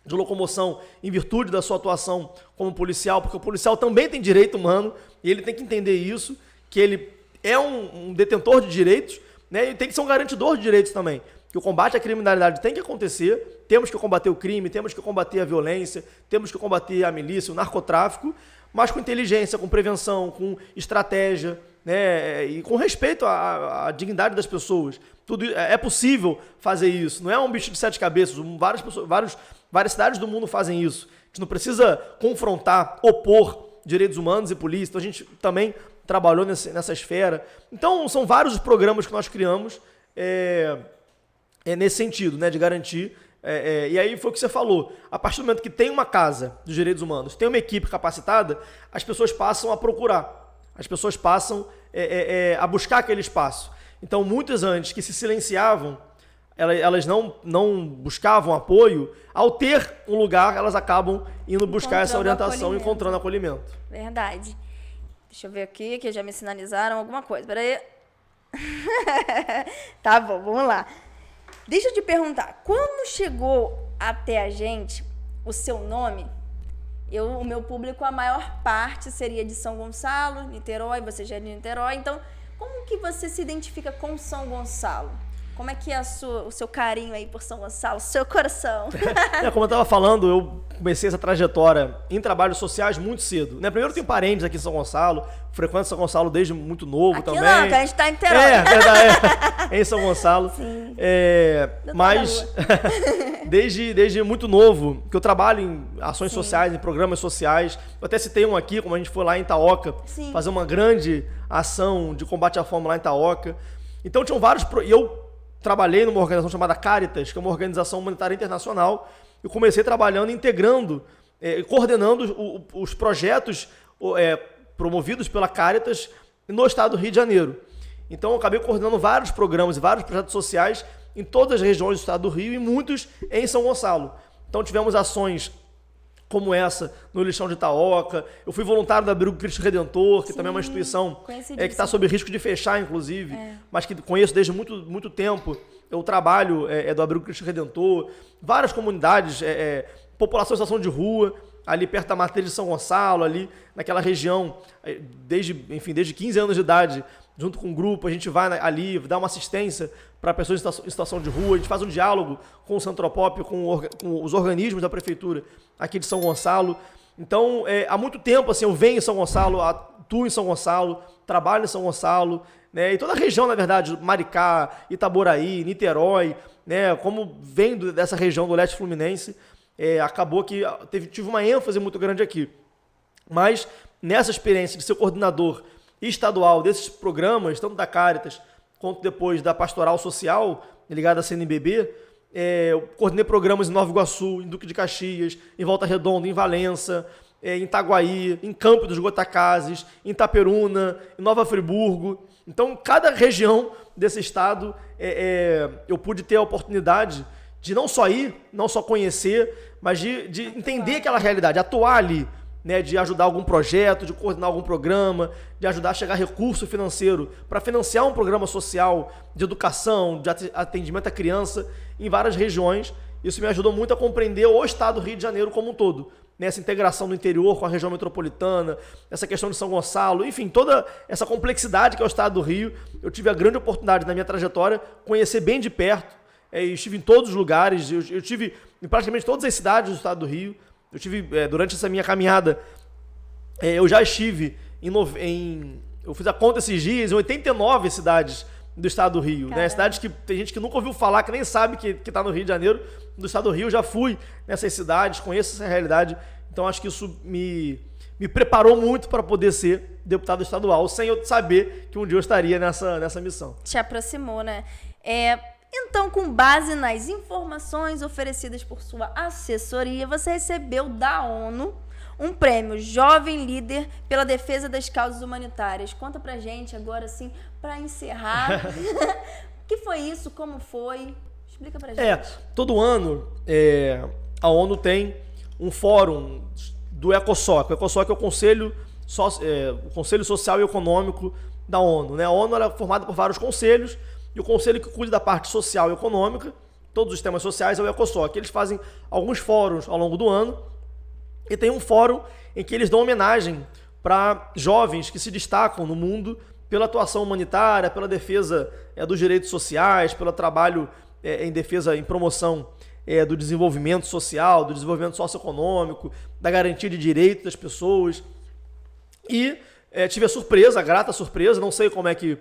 de locomoção em virtude da sua atuação como policial, porque o policial também tem direito humano e ele tem que entender isso, que ele é um detentor de direitos, né, e tem que ser um garantidor de direitos também, que o combate à criminalidade tem que acontecer, temos que combater o crime, temos que combater a violência, temos que combater a milícia, o narcotráfico, mas com inteligência, com prevenção, com estratégia, né, e com respeito à dignidade das pessoas. Tudo é possível fazer isso, não é um bicho de 7 cabeças, várias cidades do mundo fazem isso. A gente não precisa confrontar, opor direitos humanos e polícia, então a gente também trabalhou nessa esfera. Então são vários os programas que nós criamos nesse sentido, né, de garantir. E aí foi o que você falou, a partir do momento que tem uma casa dos direitos humanos, tem uma equipe capacitada, as pessoas passam a procurar, as pessoas passam a buscar aquele espaço. Então muitas antes que se silenciavam, elas não buscavam apoio, ao ter um lugar, elas acabam indo buscar essa orientação e encontrando acolhimento. Verdade. Deixa eu ver aqui, que já me sinalizaram alguma coisa. Peraí. Tá bom, vamos lá. Deixa eu te perguntar, como chegou até a gente o seu nome? O meu público, a maior parte seria de São Gonçalo, Niterói, você já é de Niterói, então como que você se identifica com São Gonçalo? Como é que é o seu carinho aí por São Gonçalo, seu coração? Como eu estava falando, eu comecei essa trajetória em trabalhos sociais muito cedo. Né? Primeiro eu tenho parentes aqui em São Gonçalo, frequento São Gonçalo desde muito novo aqui também. Não, que a gente está em Niterói. Verdade, em São Gonçalo. Sim. Mas desde muito novo, que eu trabalho em ações Sim. sociais, em programas sociais. Eu até citei um aqui, como a gente foi lá em Itaoca, Sim. fazer uma grande ação de combate à fome lá em Itaoca. Então tinham vários... trabalhei numa organização chamada Caritas, que é uma organização humanitária internacional. Eu comecei trabalhando, integrando, coordenando os projetos promovidos pela Caritas no estado do Rio de Janeiro. Então, eu acabei coordenando vários programas e vários projetos sociais em todas as regiões do estado do Rio e muitos em São Gonçalo. Então, tivemos ações como essa no Lixão de Itaoca. Eu fui voluntário da Abrigo Cristo Redentor, que também é uma instituição que está sob risco de fechar, inclusive, mas que conheço desde muito tempo. O trabalho do Abrigo Cristo Redentor, várias comunidades, população em situação de rua, ali perto da matriz de São Gonçalo, ali naquela região, desde 15 anos de idade, junto com um grupo, a gente vai ali, dá uma assistência para pessoas em situação de rua, a gente faz um diálogo com o Santropop, com os organismos da prefeitura aqui de São Gonçalo. Então, há muito tempo, assim, eu venho em São Gonçalo, atuo em São Gonçalo, trabalho em São Gonçalo, né, e toda a região, na verdade, Maricá, Itaboraí, Niterói, né, como vem dessa região do leste fluminense, acabou que tive uma ênfase muito grande aqui. Mas, nessa experiência de ser coordenador estadual desses programas, tanto da Caritas, quanto depois da Pastoral Social, ligada à CNBB, eu coordenei programas em Nova Iguaçu, em Duque de Caxias, em Volta Redonda, em Valença, em Itaguaí, em Campo dos Goitacazes, em Itaperuna, em Nova Friburgo. Então, cada região desse estado, eu pude ter a oportunidade de não só ir, não só conhecer, mas de entender aquela realidade, atuar ali, né, de ajudar algum projeto, de coordenar algum programa, de ajudar a chegar recurso financeiro para financiar um programa social de educação, de atendimento à criança em várias regiões. Isso me ajudou muito a compreender o estado do Rio de Janeiro como um todo, né, essa integração do interior com a região metropolitana, essa questão de São Gonçalo, enfim, toda essa complexidade que é o estado do Rio. Eu tive a grande oportunidade na minha trajetória conhecer bem de perto. Eu estive em todos os lugares, eu estive em praticamente todas as cidades do estado do Rio. Eu tive, durante essa minha caminhada, eu já estive eu fiz a conta esses dias, em 89 cidades do estado do Rio, né? Cidades que tem gente que nunca ouviu falar, que nem sabe que está no Rio de Janeiro, do estado do Rio. Eu já fui nessas cidades, conheço essa realidade, então acho que isso me preparou muito para poder ser deputado estadual, sem eu saber que um dia eu estaria nessa missão. Te aproximou, né? Então, com base nas informações oferecidas por sua assessoria, você recebeu da ONU um prêmio Jovem Líder pela defesa das causas humanitárias. Conta pra gente agora, assim, para encerrar. O que foi isso? Como foi? Explica pra gente. Todo ano a ONU tem um fórum do ECOSOC. O ECOSOC é o Conselho Social e Econômico da ONU, né? A ONU era formada por vários conselhos, e o conselho que cuida da parte social e econômica, todos os temas sociais, é o ECOSOC. Eles fazem alguns fóruns ao longo do ano, e tem um fórum em que eles dão homenagem para jovens que se destacam no mundo pela atuação humanitária, pela defesa dos direitos sociais, pelo trabalho em defesa, em promoção do desenvolvimento social, do desenvolvimento socioeconômico, da garantia de direitos das pessoas. E tive a grata surpresa, não sei como é que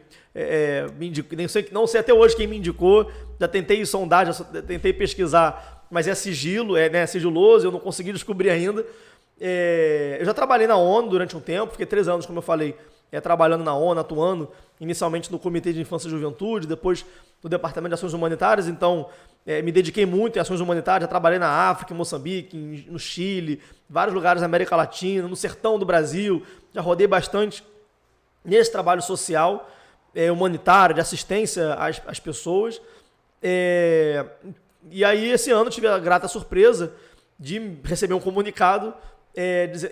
me indicou, não sei até hoje quem me indicou, já tentei sondar, já tentei pesquisar, mas é sigilo, né, sigiloso, eu não consegui descobrir ainda. Eu já trabalhei na ONU durante um tempo, fiquei 3 anos, como eu falei, trabalhando na ONU, atuando inicialmente no Comitê de Infância e Juventude, depois no Departamento de Ações Humanitárias. Então me dediquei muito em ações humanitárias, já trabalhei na África, em Moçambique, no Chile, vários lugares da América Latina, no sertão do Brasil, já rodei bastante nesse trabalho social, humanitário, de assistência às pessoas. E aí, esse ano, tive a grata surpresa de receber um comunicado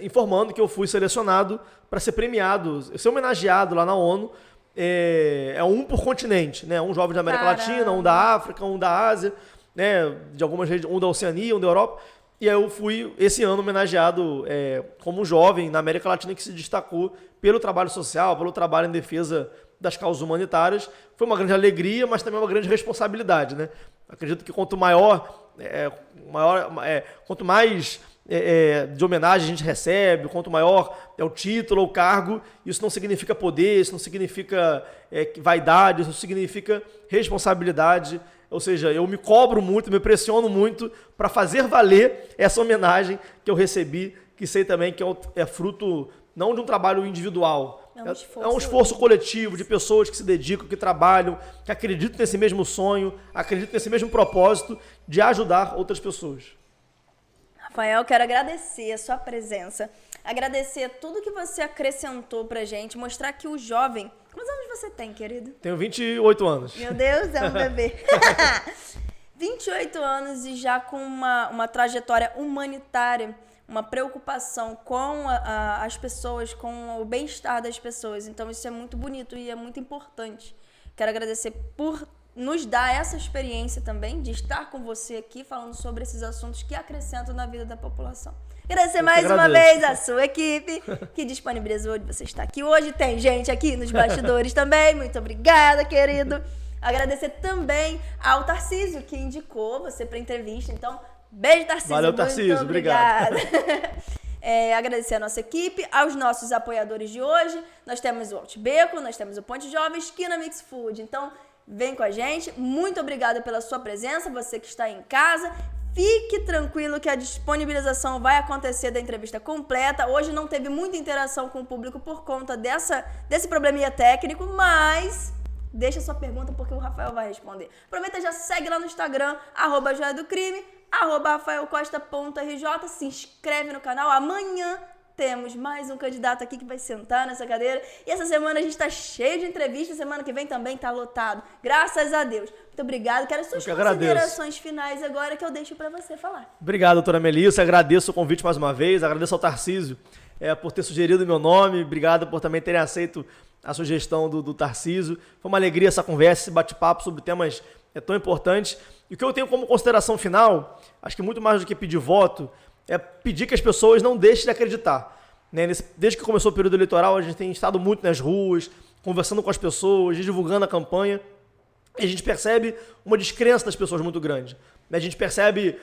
informando que eu fui selecionado para ser premiado, ser homenageado lá na ONU. Um por continente, né? Um jovem da América Latina, um da África, um da Ásia, né? De algumas regiões, um da Oceania, um da Europa. E aí eu fui, esse ano, homenageado como um jovem na América Latina que se destacou pelo trabalho social, pelo trabalho em defesa das causas humanitárias. Foi uma grande alegria, mas também uma grande responsabilidade, né? Acredito que quanto quanto mais de homenagem a gente recebe, quanto maior é o título ou o cargo, isso não significa poder, isso não significa vaidade, isso significa responsabilidade. Ou seja, eu me cobro muito, me pressiono muito para fazer valer essa homenagem que eu recebi, que sei também que é fruto não de um trabalho individual. É um esforço coletivo de pessoas que se dedicam, que trabalham, que acreditam nesse mesmo sonho, acreditam nesse mesmo propósito de ajudar outras pessoas. Rafael, quero agradecer a sua presença, agradecer tudo que você acrescentou pra gente, mostrar que o jovem... Quantos anos você tem, querido? Tenho 28 anos. Meu Deus, é um bebê. 28 anos e já com uma trajetória humanitária, uma preocupação com as pessoas, com o bem-estar das pessoas. Então isso é muito bonito e é muito importante. Quero agradecer por nos dar essa experiência também de estar com você aqui falando sobre esses assuntos que acrescentam na vida da população. Agradecer mais uma vez a sua equipe que disponibilizou de você estar aqui hoje. Tem gente aqui nos bastidores também. Muito obrigada, querido. Agradecer também ao Tarcísio, que indicou você para a entrevista. Então, beijo, Tarcísio. Valeu, Tarcísio. Muito obrigada. Agradecer a nossa equipe, aos nossos apoiadores de hoje. Nós temos o Outbeco, nós temos o Ponte Jovem, Esquina Mix Food. Então, vem com a gente. Muito obrigada pela sua presença, você que está aí em casa. Fique tranquilo que a disponibilização vai acontecer da entrevista completa. Hoje não teve muita interação com o público por conta desse probleminha técnico, mas deixa sua pergunta porque o Rafael vai responder. Aproveita, já segue lá no Instagram, @joiadocrime, @rafaelcosta.rj, se inscreve no canal. Amanhã temos mais um candidato aqui que vai sentar nessa cadeira. E essa semana a gente tá cheio de entrevistas. Semana que vem também tá lotado. Graças a Deus. Muito obrigado. Quero as suas considerações finais agora que eu deixo para você falar. Obrigado, doutora Melissa. Agradeço o convite mais uma vez. Agradeço ao Tarcísio por ter sugerido o meu nome. Obrigado por também terem aceito a sugestão do Tarcísio. Foi uma alegria essa conversa, esse bate-papo sobre temas tão importantes. E o que eu tenho como consideração final, acho que muito mais do que pedir voto, é pedir que as pessoas não deixem de acreditar. Desde que começou o período eleitoral, a gente tem estado muito nas ruas, conversando com as pessoas, divulgando a campanha, e a gente percebe uma descrença das pessoas muito grande. A gente percebe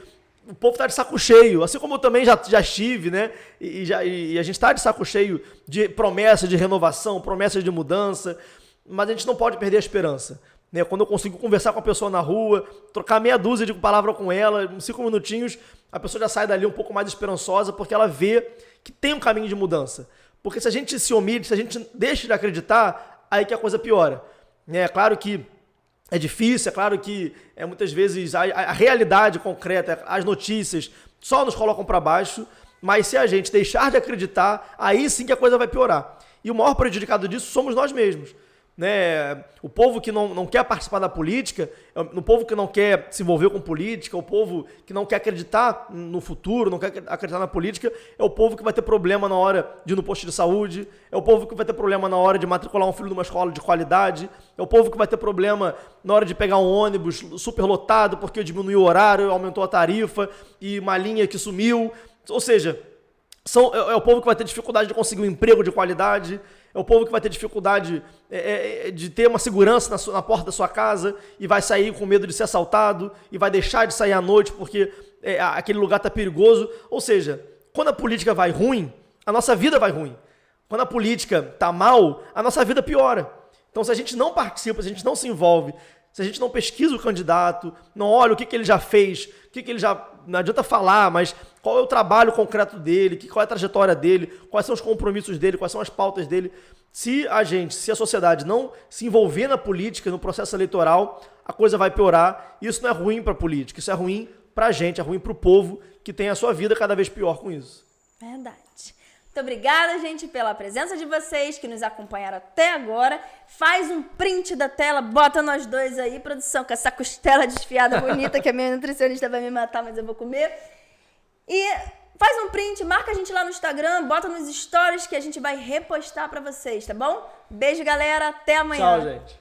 o povo está de saco cheio, assim como eu também já estive, né? E a gente está de saco cheio de promessas de renovação, promessas de mudança, mas a gente não pode perder a esperança. Quando eu consigo conversar com a pessoa na rua, trocar meia dúzia de palavras com ela, em 5 minutinhos, a pessoa já sai dali um pouco mais esperançosa, porque ela vê que tem um caminho de mudança. Porque se a gente se omite, se a gente deixa de acreditar, aí que a coisa piora. É claro que é difícil, é claro que muitas vezes a realidade concreta, as notícias, só nos colocam para baixo, mas se a gente deixar de acreditar, aí sim que a coisa vai piorar. E o maior prejudicado disso somos nós mesmos. O povo que não quer participar da política, o povo que não quer se envolver com política, o povo que não quer acreditar no futuro, não quer acreditar na política, é o povo que vai ter problema na hora de ir no posto de saúde, é o povo que vai ter problema na hora de matricular um filho numa escola de qualidade, é o povo que vai ter problema na hora de pegar um ônibus super lotado porque diminuiu o horário, aumentou a tarifa e uma linha que sumiu. Ou seja, é o povo que vai ter dificuldade de conseguir um emprego de qualidade, é o povo que vai ter dificuldade de ter uma segurança na porta da sua casa e vai sair com medo de ser assaltado e vai deixar de sair à noite porque aquele lugar está perigoso. Ou seja, quando a política vai ruim, a nossa vida vai ruim. Quando a política está mal, a nossa vida piora. Então, se a gente não participa, se a gente não se envolve, se a gente não pesquisa o candidato, não olha o que ele já fez, o que ele já... Não adianta falar, mas qual é o trabalho concreto dele, qual é a trajetória dele, quais são os compromissos dele, quais são as pautas dele. Se a sociedade não se envolver na política, no processo eleitoral, a coisa vai piorar. Isso não é ruim para a política, isso é ruim para a gente, é ruim para o povo que tem a sua vida cada vez pior com isso. Verdade. Muito obrigada, gente, pela presença de vocês que nos acompanharam até agora. Faz um print da tela, bota nós dois aí, produção, com essa costela desfiada bonita que a minha nutricionista vai me matar, mas eu vou comer. E faz um print, marca a gente lá no Instagram, bota nos stories que a gente vai repostar pra vocês, tá bom? Beijo, galera, até amanhã. Tchau, gente.